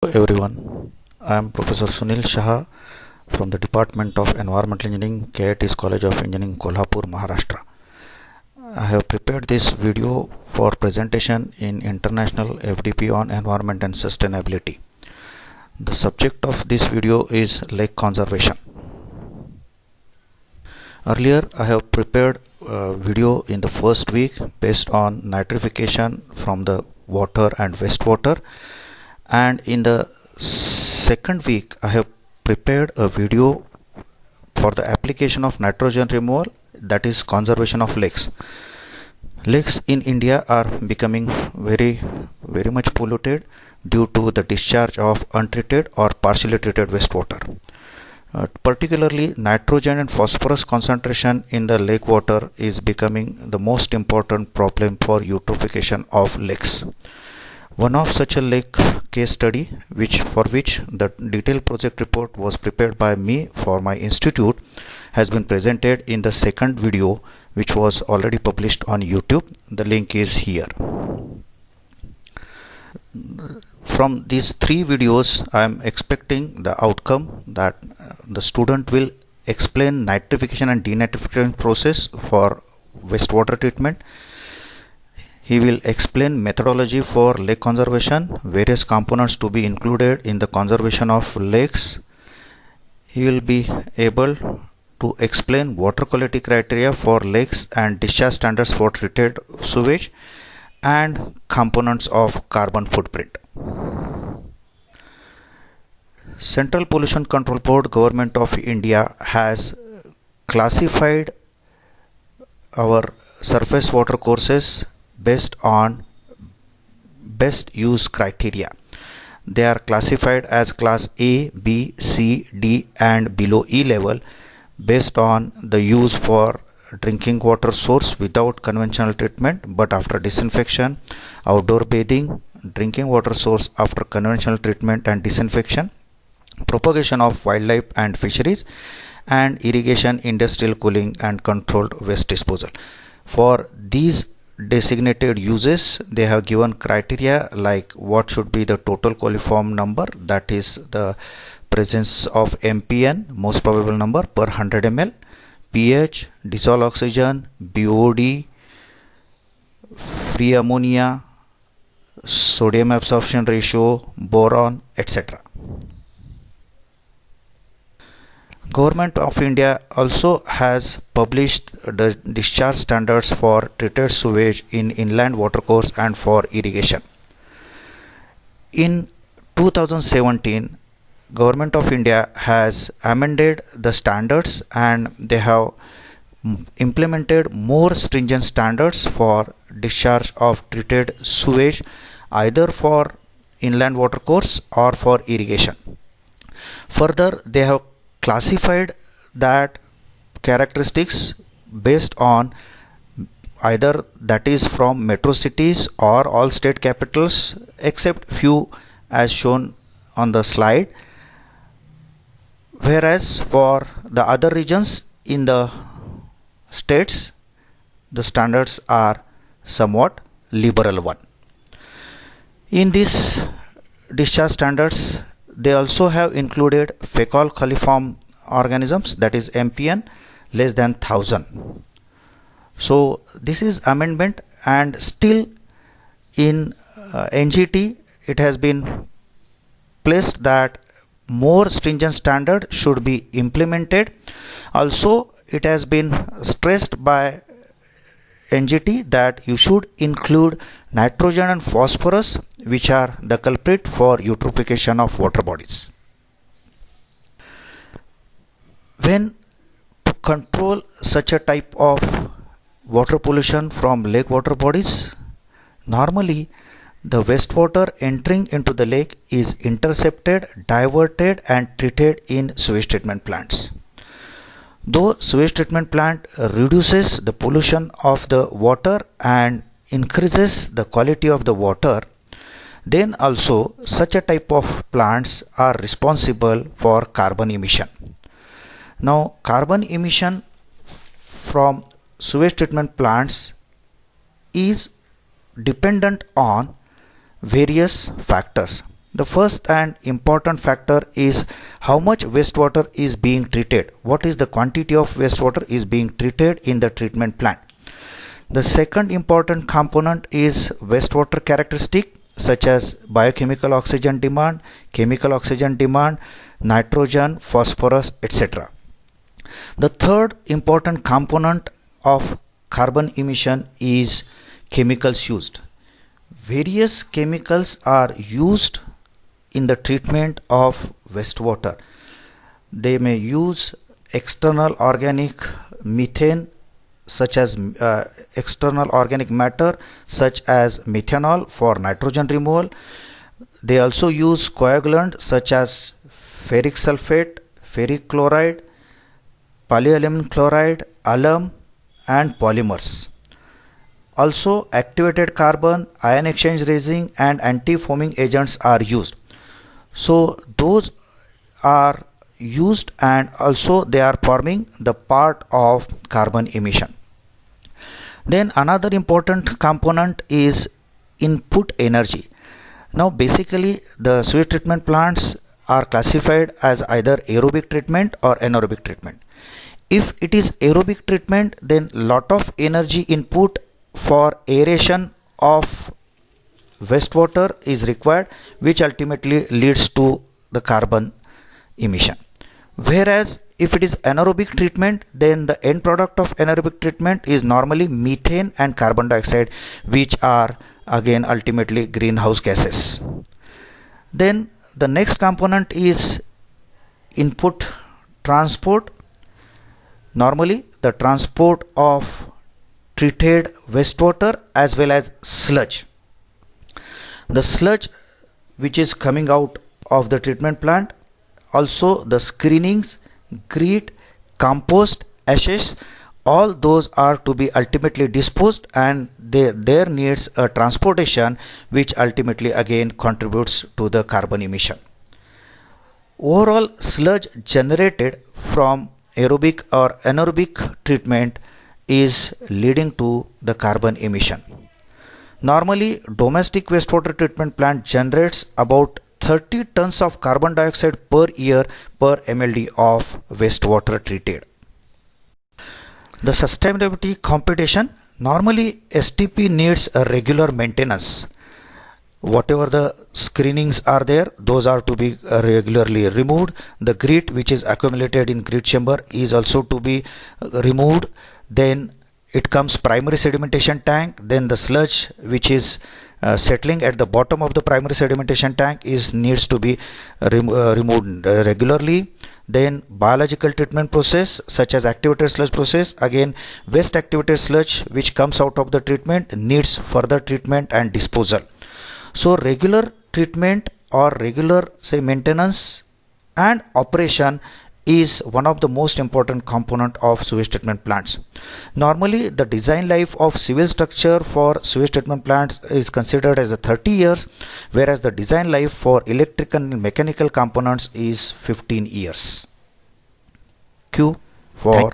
Hello everyone, I am Professor Sunil Shah from the Department of Environmental Engineering, KIT's College of Engineering, Kolhapur, Maharashtra. I have prepared this video for presentation in International FDP on Environment and Sustainability. The subject of this video is lake conservation. Earlier, I have prepared a video in the first week based on nitrification from the water and wastewater, and in the second week I have prepared a video for the application of nitrogen removal, that is conservation of lakes. Lakes in India are becoming very much polluted due to the discharge of untreated or partially treated wastewater. Particularly nitrogen and phosphorus concentration in the lake water is becoming the most important problem for eutrophication of lakes. One of such a lake case study, for which the detailed project report was prepared by me for my institute, has been presented in the second video, which was already published on YouTube. The link is here. From these three videos, I am expecting the outcome that the student will explain nitrification and denitrification process for wastewater treatment. He will explain methodology for lake conservation, various components to be included in the conservation of lakes. He will be able to explain water quality criteria for lakes and discharge standards for treated sewage and components of carbon footprint. Central Pollution Control Board, Government of India, has classified our surface water courses based on best use criteria. They are classified as class A, B, C, D and below E level based on the use for drinking water source without conventional treatment but after disinfection, outdoor bathing, drinking water source after conventional treatment and disinfection, propagation of wildlife and fisheries, and irrigation, industrial cooling and controlled waste disposal. For these designated uses, they have given criteria like what should be the total coliform number, that is the presence of MPN, most probable number, per 100 ml, pH, dissolved oxygen, BOD, free ammonia, sodium absorption ratio, boron, etc. Government of India also has published the discharge standards for treated sewage in inland watercourse and for irrigation. In 2017, Government of India has amended the standards and they have implemented more stringent standards for discharge of treated sewage either for inland watercourse or for irrigation. Further, they have classified that characteristics based on either that is from metro cities or all state capitals except few as shown on the slide, whereas for the other regions in the states the standards are somewhat liberal one. In these discharge standards, they also have included fecal coliform organisms, that is MPN, less than 1000. So this is amendment, and still in NGT it has been placed that more stringent standard should be implemented. Also it has been stressed by NGT that you should include nitrogen and phosphorus, which are the culprit for eutrophication of water bodies. When to control such a type of water pollution from lake water bodies, normally the wastewater entering into the lake is intercepted, diverted and treated in sewage treatment plants. Though sewage treatment plant reduces the pollution of the water and increases the quality of the water, then also such a type of plants are responsible for carbon emission. Now carbon emission from sewage treatment plants is dependent on various factors. The first and important factor is how much wastewater is being treated. What is the quantity of wastewater is being treated in the treatment plant. The second important component is wastewater characteristic such as biochemical oxygen demand, chemical oxygen demand, nitrogen, phosphorus, etc. The third important component of carbon emission is chemicals used. Various chemicals are used in the treatment of wastewater. They may use external organic methane such as external organic matter such as methanol for nitrogen removal. They also use coagulant such as ferric sulfate, ferric chloride, polyaluminum chloride, alum and polymers. Also activated carbon, ion exchange resin and anti-foaming agents are used. So those are used and also they are forming the part of carbon emission. Then another important component is input energy. Now basically the sewage treatment plants are classified as either aerobic treatment or anaerobic treatment. If it is aerobic treatment, then lot of energy input for aeration of wastewater is required, which ultimately leads to the carbon emission. Whereas if it is anaerobic treatment, then the end product of anaerobic treatment is normally methane and carbon dioxide, which are again ultimately greenhouse gases. Then the next component is input transport. Normally the transport of treated wastewater as well as sludge. The sludge which is coming out of the treatment plant, also the screenings, grit, compost, ashes, all those are to be ultimately disposed and there needs a transportation which ultimately again contributes to the carbon emission. Overall sludge generated from aerobic or anaerobic treatment is leading to the carbon emission. Normally domestic wastewater treatment plant generates about 30 tons of carbon dioxide per year per MLD of wastewater treated. The sustainability computation, normally STP needs a regular maintenance. Whatever the screenings are there, those are to be regularly removed. The grit which is accumulated in grit chamber is also to be removed. Then it comes primary sedimentation tank, then the sludge which is settling at the bottom of the primary sedimentation tank needs to be removed regularly. Then biological treatment process such as activated sludge process, again waste activated sludge which comes out of the treatment needs further treatment and disposal. So regular treatment or regular maintenance and operation is one of the most important component of sewage treatment plants. Normally the design life of civil structure for sewage treatment plants is considered as 30 years, whereas the design life for electrical and mechanical components is 15 years. Q for